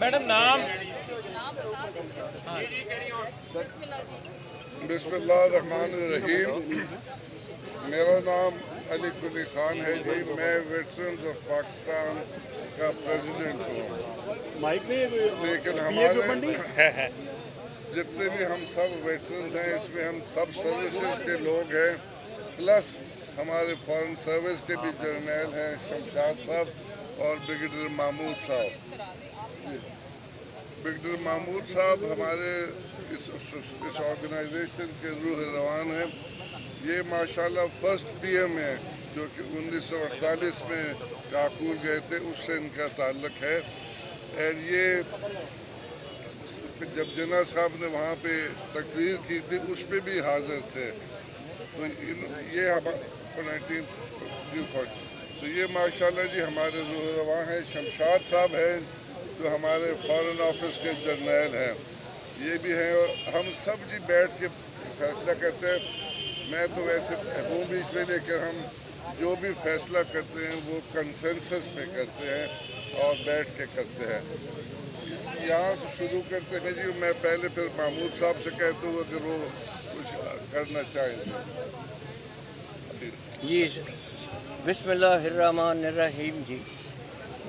Madam नाम बिस्मिल्लाहिर्रहमानिर्रहीम। मेरा नाम अली कुली खान है जी। मैं वेटरन्स ऑफ पाकिस्तान का प्रेसिडेंट हूँ। लेकिन हमारे जितने भी हम सब वेटरन्स हैं, इसमें हम सब सर्विसेज के लोग हैं, प्लस हमारे फॉरेन सर्विस के भी जर्नल हैं, शमशाद साहब और ब्रिगेडियर महमूद साहब। ब्रिगेडियर महमूद साहब हमारे इस ऑर्गेनाइजेशन के रूह रवान हैं। ये माशाल्लाह फर्स्ट पीएम है जो कि 1948 में काकूल गए थे, उससे इनका ताल्लुक है। और ये जब जिन्ना साहब ने वहाँ पे तकरीर की थी उस पर भी हाजिर थे। तो ये हम 1940 तो ये माशाल्लाह जी हमारे रूह रवां हैं। शमशाद साहब हैं जो हमारे फॉरेन ऑफिस के जर्नल हैं, ये भी हैं। और हम सब जी बैठ के फैसला करते हैं। मैं तो वैसे हूँ बीच में, लेकिन हम जो भी फैसला करते हैं वो कंसेंसस पे करते हैं और बैठ के करते हैं। यहाँ से शुरू करते हैं जी। मैं पहले फिर महमूद साहब से कहता हूँ अगर वो कुछ करना चाहेंगे जी। बिस्मिल्लाहिर्रहमानिर्रहीम जी।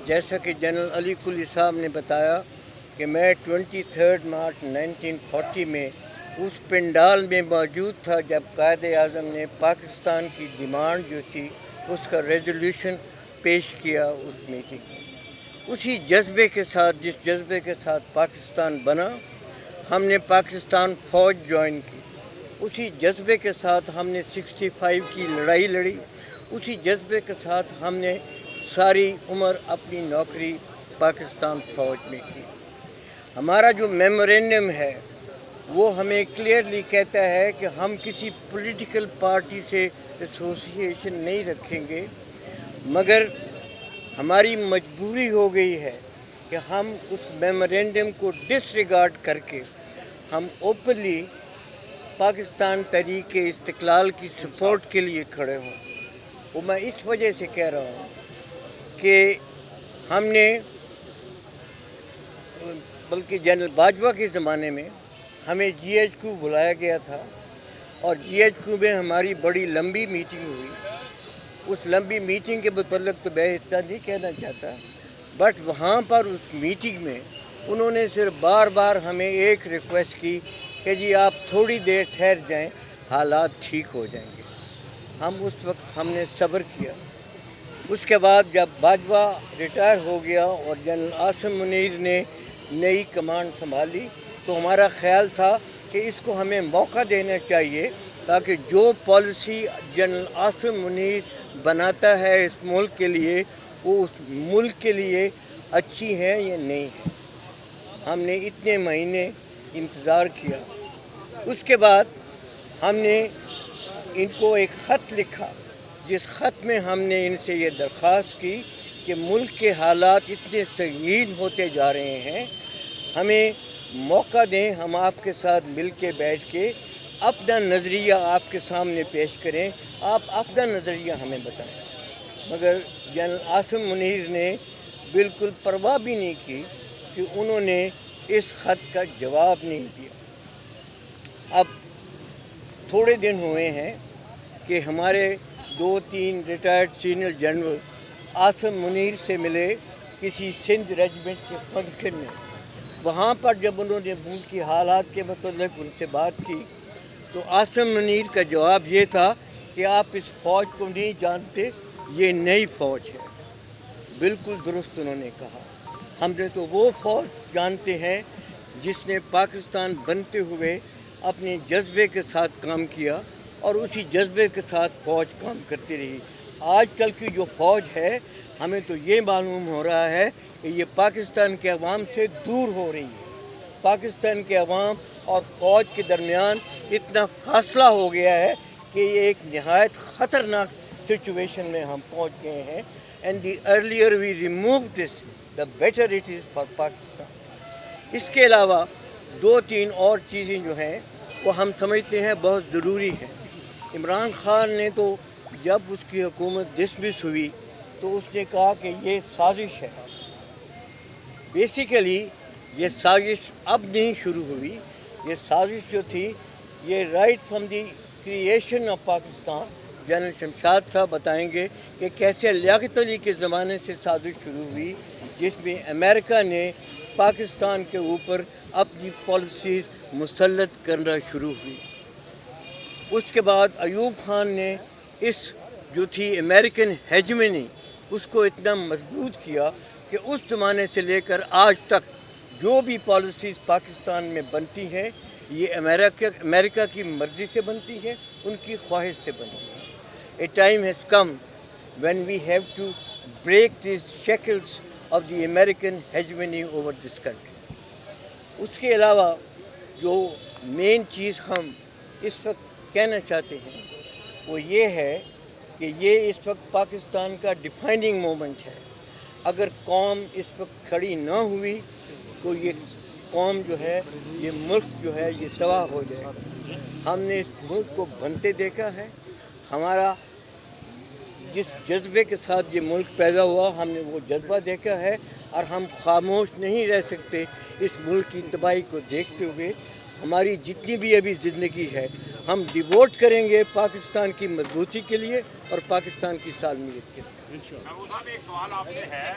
जैसा कि जनरल अली कुली साहब ने बताया कि मैं 23 मार्च 1940 में उस पंडाल में मौजूद था जब कायद आज़म ने पाकिस्तान की डिमांड जो थी उसका रेजोल्यूशन पेश किया उस मीटिंग में। उसी जज्बे के साथ, जिस जज्बे के साथ पाकिस्तान बना, हमने पाकिस्तान फ़ौज ज्वाइन की। उसी जज्बे के साथ हमने 65 की लड़ाई लड़ी। उसी जज्बे के साथ हमने सारी उम्र अपनी नौकरी पाकिस्तान फ़ौज में की। हमारा जो मेमोरेंडम है वो हमें क्लियरली कहता है कि हम किसी पॉलिटिकल पार्टी से एसोसिएशन नहीं रखेंगे, मगर हमारी मजबूरी हो गई है कि हम उस मेमोरेंडम को डिसरिगार्ड करके हम ओपनली पाकिस्तान तहरीक इस्तिक़लाल की सपोर्ट के लिए खड़े हों। वो मैं इस वजह से कह रहा हूँ कि हमने, बल्कि जनरल बाजवा के ज़माने में हमें GHQ बुलाया गया था और GHQ में हमारी बड़ी लंबी मीटिंग हुई। उस लंबी मीटिंग के मुतल्लिक़ तो मैं इतना नहीं कहना चाहता, बट वहाँ पर उस मीटिंग में उन्होंने सिर्फ बार बार हमें एक रिक्वेस्ट की कि जी आप थोड़ी देर ठहर जाएं, हालात ठीक हो जाएंगे। हम उस वक्त हमने सब्र किया। उसके बाद जब बाजवा रिटायर हो गया और जनरल आसिम मुनीर ने नई कमांड संभाली तो हमारा ख़्याल था कि इसको हमें मौका देना चाहिए ताकि जो पॉलिसी जनरल आसिम मुनीर बनाता है इस मुल्क के लिए वो उस मुल्क के लिए अच्छी है या नहीं है। हमने इतने महीने इंतज़ार किया। उसके बाद हमने इनको एक ख़त लिखा, जिस ख़त में हमने इनसे ये दरख्वास्त की कि मुल्क के हालात इतने संगीन होते जा रहे हैं, हमें मौका दें, हम आपके साथ मिल के बैठ के अपना नज़रिया आपके सामने पेश करें, आप अपना नज़रिया हमें बताएं। मगर जनरल आसिम मुनीर ने बिल्कुल परवाह भी नहीं की कि उन्होंने इस ख़त का जवाब नहीं दिया। अब थोड़े दिन हुए हैं कि हमारे 2-3 retired senior general Asim Munir से मिले किसी सिंध रेजिमेंट के फंक्शन में। वहाँ पर जब उन्होंने मुल्क की हालात के मतलब उनसे बात की तो आसिम मुनीर का जवाब ये था कि आप इस फ़ौज को नहीं जानते, ये नई फ़ौज है। बिल्कुल दुरुस्त उन्होंने कहा। हमने तो वो फ़ौज जानते हैं जिसने पाकिस्तान बनते हुए अपने जज्बे के साथ काम किया और उसी जज्बे के साथ फ़ौज काम करती रही। आजकल की जो फ़ौज है हमें तो ये मालूम हो रहा है कि ये पाकिस्तान के अवाम से दूर हो रही है। पाकिस्तान के अवाम और फ़ौज के दरमियान इतना फासला हो गया है कि ये एक नहायत ख़तरनाक सिचुएशन में हम पहुंच गए हैं। And the earlier we remove this the better it is for Pakistan. इसके अलावा 2-3 और चीज़ें जो हैं वो हम समझते हैं बहुत ज़रूरी हैं। इमरान ख़ान ने तो जब उसकी हुकूमत डिसमिस हुई तो उसने कहा कि ये साजिश है। बेसिकली ये साजिश अब नहीं शुरू हुई, ये साजिश जो थी ये right from the creation of Pakistan. General Shamshad साहब बताएंगे कि कैसे लियाकत अली के ज़माने से साजिश शुरू हुई, जिसमें अमेरिका ने पाकिस्तान के ऊपर अपनी पॉलिसीज़ मुसल्लत करना शुरू हुई। उसके बाद अयूब खान ने इस जो थी अमेरिकन हेजमनी उसको इतना मजबूत किया कि उस ज़माने से लेकर आज तक जो भी पॉलिसीज़ पाकिस्तान में बनती हैं ये अमेरिका की मर्ज़ी से बनती हैं, उनकी ख्वाहिश से बनती हैं। A time has come when we have to break these shackles of the American hegemony over this country. उसके अलावा जो मेन चीज़ हम इस वक्त कहना चाहते हैं वो ये है कि ये इस वक्त पाकिस्तान का डिफाइनिंग मोमेंट है। अगर कौम इस वक्त खड़ी ना हुई तो ये कौम जो है, ये मुल्क जो है ये तबाह हो जाएगा। हमने इस मुल्क को बनते देखा है, हमारा जिस जज्बे के साथ ये मुल्क पैदा हुआ हमने वो जज्बा देखा है, और हम खामोश नहीं रह सकते इस मुल्क की तबाही को देखते हुए। हमारी जितनी भी अभी ज़िंदगी है हम डिवोट करेंगे पाकिस्तान की मजबूती के लिए और पाकिस्तान की सालमियत के लिए। एक सवाल आपसे है,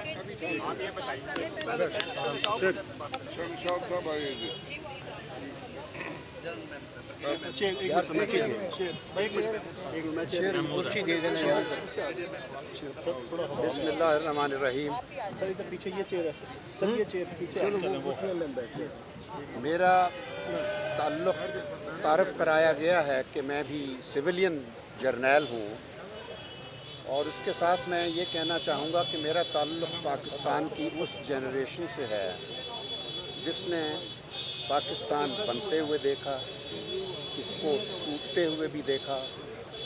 आप ये बताइए। शमशाद साहब आइए जी। बिस्मिल्लाहिर्रहमानिर्रहीम। मेरा ताल्लुक़ तारफ़ कराया गया है कि मैं भी सिविलियन जर्नैल हूँ, और उसके साथ मैं ये कहना चाहूँगा कि मेरा ताल्लुक़ पाकिस्तान की उस जनरेशन से है जिसने पाकिस्तान बनते हुए देखा, इसको टूटते हुए भी देखा,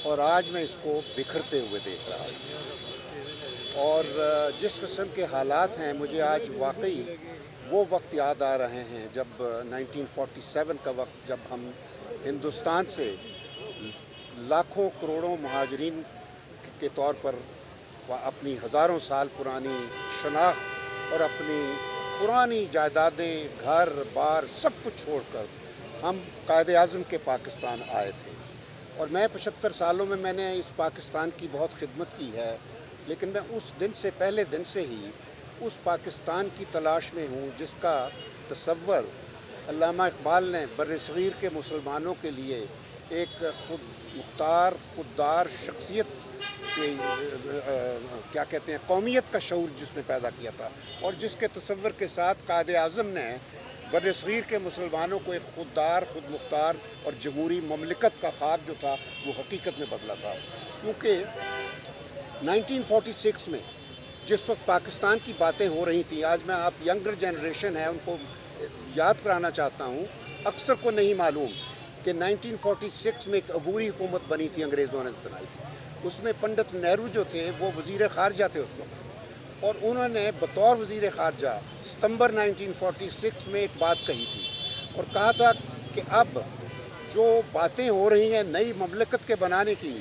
और आज मैं इसको बिखरते हुए देख रहा हूँ। और जिस किस्म के हालात हैं, मुझे आज वाकई वो वक्त याद आ रहे हैं जब 1947 का वक्त, जब हम हिंदुस्तान से लाखों करोड़ों महाजरीन के तौर पर अपनी हज़ारों साल पुरानी शनाख्त और अपनी पुरानी जायदादें, घर बार सब कुछ छोड़कर हम कायदे आज़म के पाकिस्तान आए थे। और मैं 75 सालों में मैंने इस पाकिस्तान की बहुत खिदमत की है, लेकिन मैं उस दिन से, पहले दिन से ही उस पाकिस्तान की तलाश में हूँ जिसका तसव्वुर अल्लामा इकबाल ने बर्र-ए-सग़ीर के मुसलमानों के लिए एक खुददार शख्सियत के क्या कहते हैं, कौमियत का शऊर जिसमें पैदा किया था, और जिसके तसव्वुर के साथ कायदे आज़म ने बर्र-ए-सग़ीर के मुसलमानों को एक खुददार, खुद मुख्तार और जमहूरी ममलिकत का ख्वाब जो था वो हकीकत में बदला था। क्योंकि 1946 में जिस वक्त पाकिस्तान की बातें हो रही थी, आज मैं आप यंगर जनरेशन है उनको याद कराना चाहता हूँ, अक्सर को नहीं मालूम कि 1946 में एक अबूरी हुकूमत बनी थी, अंग्रेज़ों ने बनाई थी। उसमें पंडित नेहरू जो थे वो वज़ीर ख़ारजा थे उस वक्त, और उन्होंने बतौर वज़ीर ख़ारजा सितंबर 1946 में एक बात कही थी और कहा था कि अब जो बातें हो रही हैं नई ममलकत के बनाने की,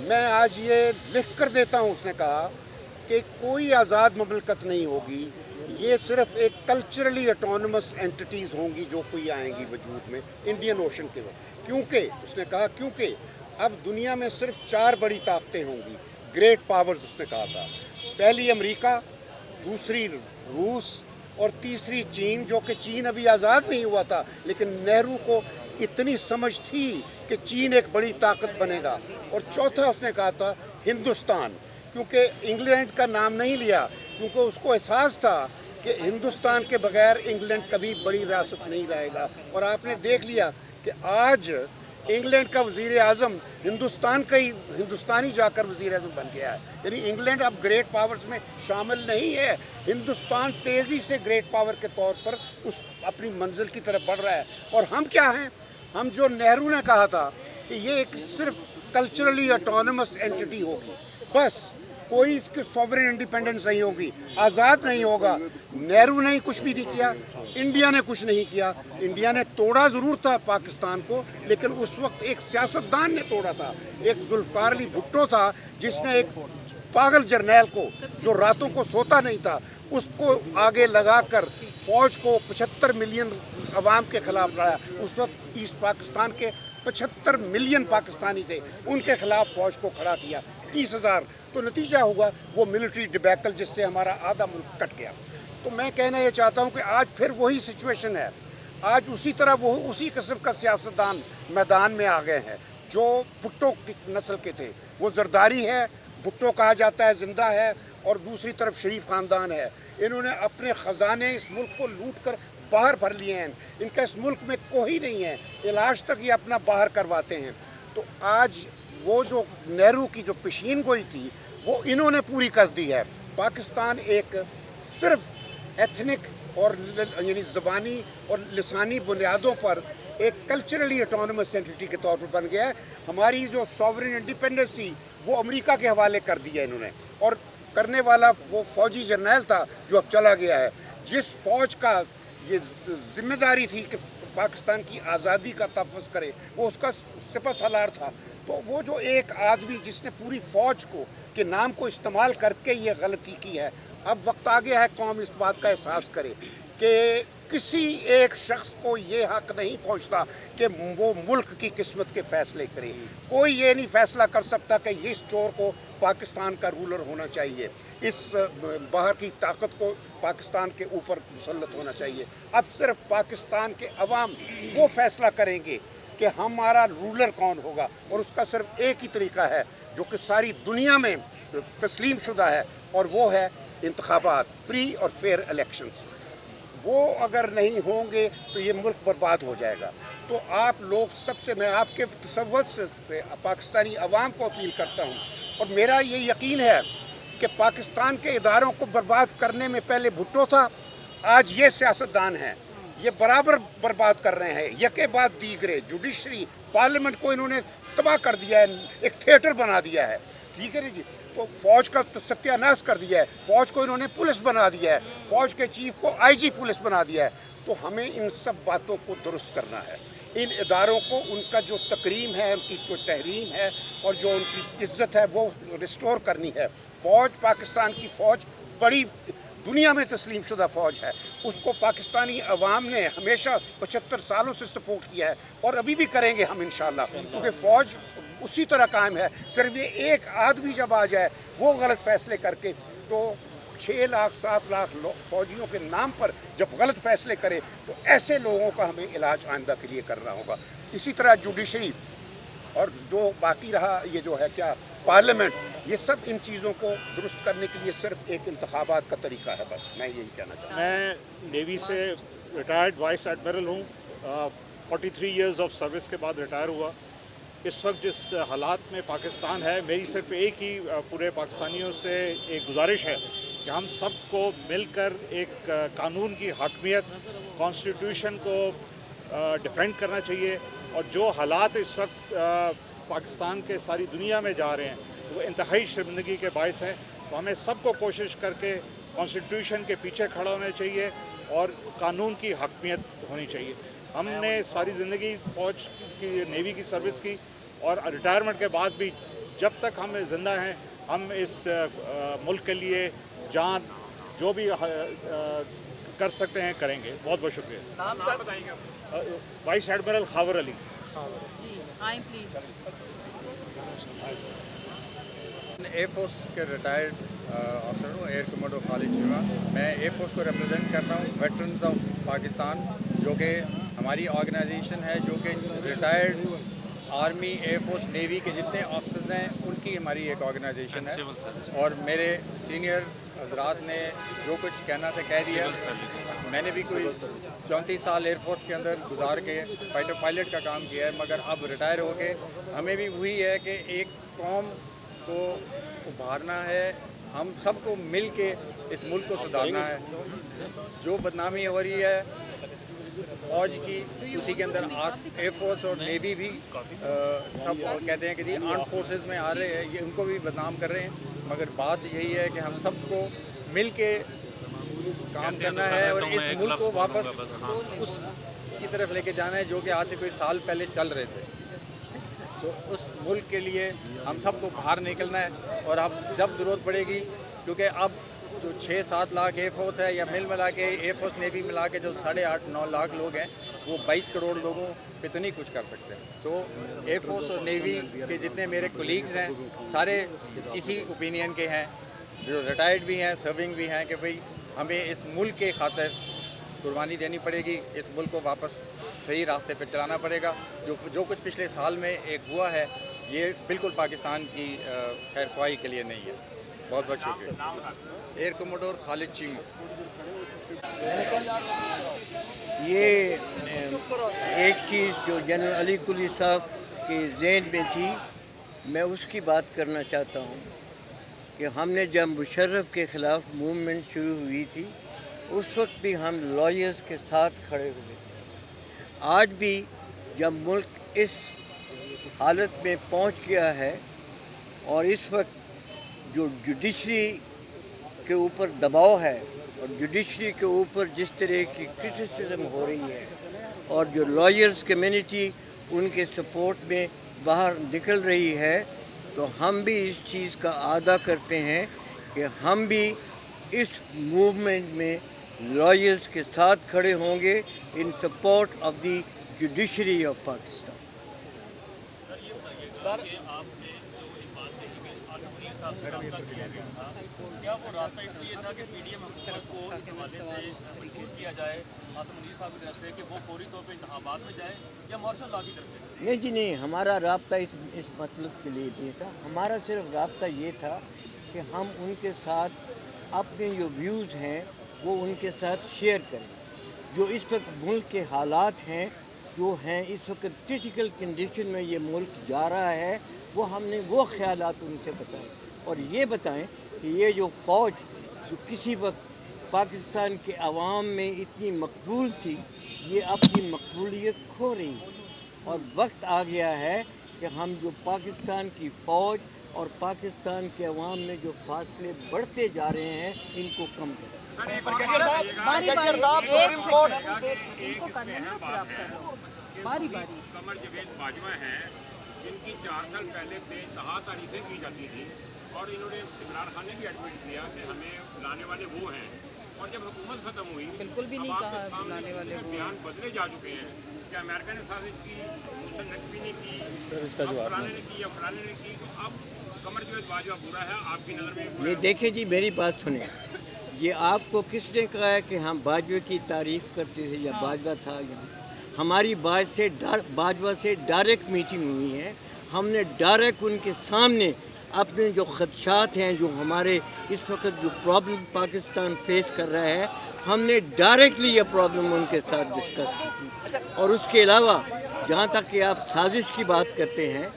मैं आज ये लिख कर देता हूँ, उसने कहा कि कोई आज़ाद ममलकत नहीं होगी, ये सिर्फ एक कल्चरली ऑटोनमस एंटिटीज़ होंगी जो कोई आएंगी वजूद में इंडियन ओशन के वक्त। क्योंकि उसने कहा क्योंकि अब दुनिया में सिर्फ 4 बड़ी ताकतें होंगी, ग्रेट पावर्स उसने कहा था। पहली अमेरिका, दूसरी रूस और तीसरी चीन, जो कि चीन अभी आज़ाद नहीं हुआ था, लेकिन नेहरू को इतनी समझ थी कि चीन एक बड़ी ताकत बनेगा। और चौथा उसने कहा था हिंदुस्तान, क्योंकि इंग्लैंड का नाम नहीं लिया क्योंकि उसको एहसास था कि हिंदुस्तान के बगैर इंग्लैंड कभी बड़ी रियासत नहीं रहेगा। और आपने देख लिया कि आज इंग्लैंड का वज़ीर आज़म हिंदुस्तान का ही हिंदुस्तानी जाकर वज़ीर आज़म बन गया है। यानी इंग्लैंड अब ग्रेट पावर्स में शामिल नहीं है, हिंदुस्तान तेज़ी से ग्रेट पावर के तौर पर उस अपनी मंजिल की तरफ बढ़ रहा है। और हम क्या हैं, हम जो नेहरू ने कहा था कि ये एक सिर्फ कल्चरली ऑटोनमस एंटिटी होगी, बस कोई इसकी सॉवरेन इंडिपेंडेंस नहीं होगी, आज़ाद नहीं होगा। नेहरू ने कुछ भी नहीं किया, इंडिया ने कुछ नहीं किया। इंडिया ने तोड़ा ज़रूर था पाकिस्तान को, लेकिन उस वक्त एक सियासतदान ने तोड़ा था, एक जुल्फ़िकार अली भुट्टो था जिसने एक पागल जर्नैल को जो रातों को सोता नहीं था उसको आगे लगाकर फ़ौज को 75 मिलियन अवाम के ख़िलाफ़ लड़ा। उस वक्त ईस्ट पाकिस्तान के 75 मिलियन पाकिस्तानी थे, उनके ख़िलाफ़ फ़ौज को खड़ा किया 30,000। तो नतीजा हुआ वो मिलिट्री डिबैकल जिससे हमारा आधा मुल्क कट गया। तो मैं कहना ये चाहता हूँ कि आज फिर वही सिचुएशन है। आज उसी तरह वो उसी किस्म का सियासतदान मैदान में आ गए हैं जो भुट्टो की नस्ल के थे। वो जरदारी है, भुट्टो कहा जाता है, ज़िंदा है, और दूसरी तरफ शरीफ ख़ानदान है। इन्होंने अपने ख़जाने इस मुल्क को लूट कर बाहर भर लिए हैं। इनका इस मुल्क में कोई नहीं है, इलाज तक ये अपना बाहर करवाते हैं। तो आज वो जो नेहरू की जो पेशीन गोई थी वो इन्होंने पूरी कर दी है। पाकिस्तान एक सिर्फ एथनिक और यानी ज़बानी और लिसानी बुनियादों पर एक कल्चरली ऑटोनमस एंटिटी के तौर पर बन गया है। हमारी जो सॉवरेन इंडिपेंडेंस थी वो अमेरिका के हवाले कर दिया इन्होंने, और करने वाला वो फौजी जर्नैल था जो अब चला गया है। जिस फ़ौज का ये जिम्मेदारी थी कि पाकिस्तान की आज़ादी का तहफ़्फ़ुज़ करे, वो उसका सिपह सालार था। तो वो जो एक आदमी जिसने पूरी फ़ौज को के नाम को इस्तेमाल करके ये गलती की है, अब वक्त आ गया है कौम इस बात का एहसास करे कि किसी एक शख्स को ये हक नहीं पहुंचता कि वो मुल्क की किस्मत के फ़ैसले करे। कोई ये नहीं फ़ैसला कर सकता कि इस चोर को पाकिस्तान का रूलर होना चाहिए, इस बाहर की ताकत को पाकिस्तान के ऊपर मुसल्लत होना चाहिए। अब सिर्फ पाकिस्तान के अवाम वो फ़ैसला करेंगे कि हमारा रूलर कौन होगा, और उसका सिर्फ एक ही तरीका है जो कि सारी दुनिया में तस्लीम शुदा है, और वो है इंतखाबात, फ्री और फेयर इलेक्शंस। वो अगर नहीं होंगे तो ये मुल्क बर्बाद हो जाएगा। तो आप लोग सबसे, मैं आपके तसव्वुर से पाकिस्तानी अवाम को अपील करता हूँ, और मेरा ये यकीन है कि पाकिस्तान के इदारों को बर्बाद करने में पहले भुट्टो था, आज ये सियासतदान हैं, ये बराबर बर्बाद कर रहे हैं। यके बाद दीगरे, जुडिशरी, पार्लियामेंट को इन्होंने तबाह कर दिया है, एक थिएटर बना दिया है। ठीक है जी। तो फ़ौज का सत्यानाश कर दिया है, फ़ौज को इन्होंने पुलिस बना दिया है, फ़ौज के चीफ को आईजी पुलिस बना दिया है। तो हमें इन सब बातों को दुरुस्त करना है। इन इदारों को उनका जो तकरीम है, उनकी जो तहरीम है और जो उनकी इज़्ज़त है वो रिस्टोर करनी है। फ़ौज, पाकिस्तान की फ़ौज बड़ी दुनिया में तस्लीम शुदा फ़ौज है, उसको पाकिस्तानी अवाम ने हमेशा 75 सालों से सपोर्ट किया है, और अभी भी करेंगे हम इंशाअल्लाह, क्योंकि फ़ौज उसी तरह कायम है। सिर्फ ये एक आदमी जब आ जाए वो गलत फ़ैसले करके, तो 6 लाख 7 लाख फ़ौजियों के नाम पर जब गलत फ़ैसले करे, तो ऐसे लोगों का हमें इलाज आइंदा के लिए करना होगा। इसी तरह जुडिशरी और जो बाकी रहा ये जो है क्या पार्लियामेंट, ये सब इन चीज़ों को दुरुस्त करने के लिए सिर्फ एक इंतखाबात का तरीका है। बस मैं यही कहना चाहता हूँ। मैं नेवी से रिटायर्ड वाइस एडमिरल हूँ। 43 इयर्स ऑफ सर्विस के बाद रिटायर हुआ। इस वक्त जिस हालात में पाकिस्तान है, मेरी सिर्फ एक ही पूरे पाकिस्तानियों से एक गुजारिश है कि हम सबको मिलकर एक कानून की हाकमियत, कॉन्स्टिट्यूशन को डिफेंड करना चाहिए। और जो हालात इस वक्त पाकिस्तान के सारी दुनिया में जा रहे हैं वो इंतहाई शर्मिंदगी के बायस हैं। तो हमें सबको कोशिश करके कॉन्स्टिट्यूशन के पीछे खड़ा होना चाहिए और कानून की हकमियत होनी चाहिए। हमने सारी ज़िंदगी फ़ौज की, नेवी की सर्विस की, और रिटायरमेंट के बाद भी जब तक हम ज़िंदा हैं हम इस मुल्क के लिए जान जो भी कर सकते हैं करेंगे। बहुत बहुत शुक्रिया। नाम sir? Vice admiral Khawar Ali. जी आई प्लीज़। एयर फोर्स के रिटायर्ड अफसर हूँ, एयर कमांडो खालिद शिवा। मैं एयर फोर्स को रिप्रेजेंट कर रहा हूँ, वेटरन्स ऑफ पाकिस्तान, जो कि हमारी ऑर्गेनाइजेशन है, जो कि retired army, air force, navy के जितने ऑफिसर्स हैं उनकी हमारी एक ऑर्गेनाइजेशन है। और मेरे सीनियर हजरात ने जो कुछ कहना था कह दिया। मैंने भी कोई 34 साल एयर फोर्स के अंदर गुजार के फाइटर पायलट का काम किया है, मगर अब रिटायर हो के हमें भी वही है कि एक कौम को उभारना है, हम सबको मिल के इस मुल्क को सुधारना है। जो बदनामी हो रही है फ़ौज की, उसी के अंदर एयर फोर्स और नेवी भी सब कहते हैं कि जी आर्म फोर्सेस में आ रहे हैं, ये उनको भी बदनाम कर रहे हैं। मगर बात यही है कि हम सबको मिल के काम करना है और इस मुल्क को वापस उस की तरफ लेके जाना है जो कि आज से कोई साल पहले चल रहे थे। तो उस मुल्क के लिए हम सबको बाहर निकलना है, और अब जब ज़रूरत पड़ेगी, क्योंकि अब जो 6-7 लाख एयर फोर्स है या मिला के एयर फोर्स नेवी मिला के जो 8.5-9 लाख लोग हैं वो 22 करोड़ लोगों पे तो नहीं कुछ कर सकते। सो एयर फोर्स और नेवी के जितने मेरे कोलीग्स हैं सारे इसी ओपिनियन के हैं, जो रिटायर्ड भी हैं, सर्विंग भी हैं, कि भाई हमें इस मुल्क के खातिर कुर्बानी देनी पड़ेगी, इस मुल्क को वापस सही रास्ते पर चलाना पड़ेगा। जो कुछ पिछले साल में एक हुआ है ये बिल्कुल पाकिस्तान की खैर ख्वाही के लिए नहीं है। बहुत बहुत शुक्रिया। Air Commodore Khalid Cheema. ये एक चीज़ जो जनरल अली कुली साहब के ज़हन में थी, मैं उसकी बात करना चाहता हूँ कि हमने जब मुशर्रफ के ख़िलाफ़ मूवमेंट शुरू हुई थी उस वक्त भी हम लॉयर्स के साथ खड़े हुए थे। आज भी जब मुल्क इस हालत में पहुँच गया है और इस वक्त जो जुडिशरी के ऊपर दबाव है और जुडिशरी के ऊपर जिस तरह की क्रिटिसिज्म हो रही है और जो लॉयर्स कम्युनिटी उनके सपोर्ट में बाहर निकल रही है, तो हम भी इस चीज़ का आदा करते हैं कि हम भी इस मूवमेंट में लॉयर्स के साथ खड़े होंगे इन support of the judiciary of Pakistan. क्या वो रास्ता इसलिए था कि पीडीएम हुकूमत को इस हवाले से मजबूर किया जाए आसिम मुनीर साहब की तरफ से कि वो फौरी तौर पर इंतखाबात में जाए या मार्शल लॉ की तरफ से? नहीं जी नहीं, हमारा राब्ता इस मतलब के लिए नहीं था। हमारा सिर्फ राब्ता ये था कि हम उनके साथ अपने जो व्यूज़ हैं वो उनके साथ शेयर करें। जो इस वक्त मुल्क के हालात हैं, जो हैं इस वक्त क्रिटिकल कंडीशन में ये मुल्क जा रहा है, वो हमने वो ख्यालात उनसे बताए और ये बताएं कि ये जो फ़ौज जो किसी वक्त पाकिस्तान के अवाम में इतनी मकबूल थी, ये अपनी मकबूलियत खो रही है और वक्त आ गया है कि हम जो पाकिस्तान की फ़ौज और पाकिस्तान के अवाम में जो फासले बढ़ते जा रहे हैं इनको कम करें। बारी बारी कमर जवेद बाजवा हैं जिनकी 4 साल पहले बेइंतहा तारीफें की जाती थी और इन्होंने इमरान खान ने भी एडमिट किया कि हमें बुलाने वाले वो हैं, और जब हुकूमत ख़त्म हुई बिल्कुल भी नहीं कहा बुलाने वाले वो बयान बदले जा चुके हैं कि अमेरिका ने साजिश की, मुहसिन नकवी ने की, फलाने ने की या फलाने ने की, तो अब कमर जवेद बाजवा बुरा है आपकी नज़र में? ये देखें जी, मेरी बात सुने, ये आपको किसने कहा है कि हम बाजवा की तारीफ़ करते थे या बाजवा था? हमारी बाजवा से डायरेक्ट मीटिंग हुई है। हमने डायरेक्ट उनके सामने अपने जो ख़दशात हैं, जो हमारे इस वक्त जो प्रॉब्लम पाकिस्तान फेस कर रहा है, हमने डायरेक्टली ये प्रॉब्लम उनके साथ डिस्कस की थी। और उसके अलावा जहाँ तक कि आप साजिश की बात करते हैं,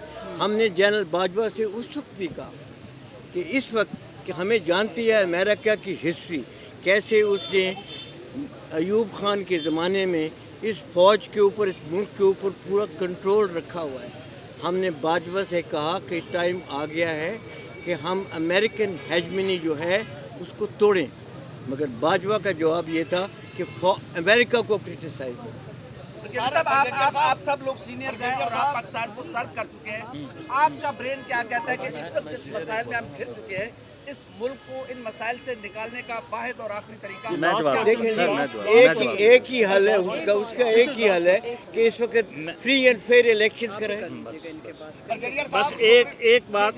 हमने जनरल बाजवा से उस वक्त भी कहा कि इस वक्त कि हमें जानती है अमेरिका की हिस्ट्री, कैसे उसने अयूब खान के ज़माने में इस फ़ौज के ऊपर, इस मुल्क के ऊपर पूरा कंट्रोल रखा हुआ है। हमने बाजवा से कहा कि टाइम आ गया है कि हम अमेरिकन हेजमनी जो है उसको तोड़ें, मगर बाजवा का जवाब ये था कि अमेरिका को क्रिटिसाइज करें। आप सब लोग सीनियर्स हैं और आप पाकिस्तान को सर्व कर चुके हैं। आपका ब्रेन क्या कहता है कि इस मसाइल में हम घिर चुके हैं, इस मुल्क को इन मसाइल से निकालने का वाहिद और आखिरी तरीका? एक ही हल है उसका एक ही हल है कि इस वक्त फ्री एंड फेयर इलेक्शन करें। बस एक बात,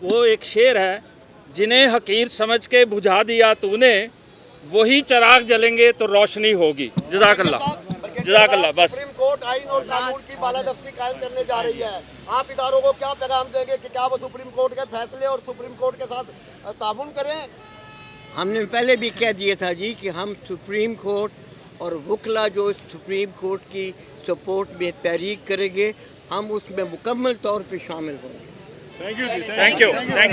वो एक शेर है, जिन्हें हकीर समझ के बुझा दिया तूने, वही चिराग जलेंगे तो रोशनी होगी। जज़ाकल्लाह जज़ाकल्लाह। बस सुप्रीम कोर्ट आइन और कानून की बालादस्ती कायम करने जा रही है, आप इदारों को क्या पैगाम देंगे कि क्या वो सुप्रीम कोर्ट के फैसले और सुप्रीम कोर्ट के साथ ताउन करें? हमने पहले भी कह दिया था जी कि हम सुप्रीम कोर्ट और वकला जो सुप्रीम कोर्ट की सपोर्ट में तहरीक करेंगे, हम उसमें मुकम्मल तौर पे शामिल होंगे। Thank you.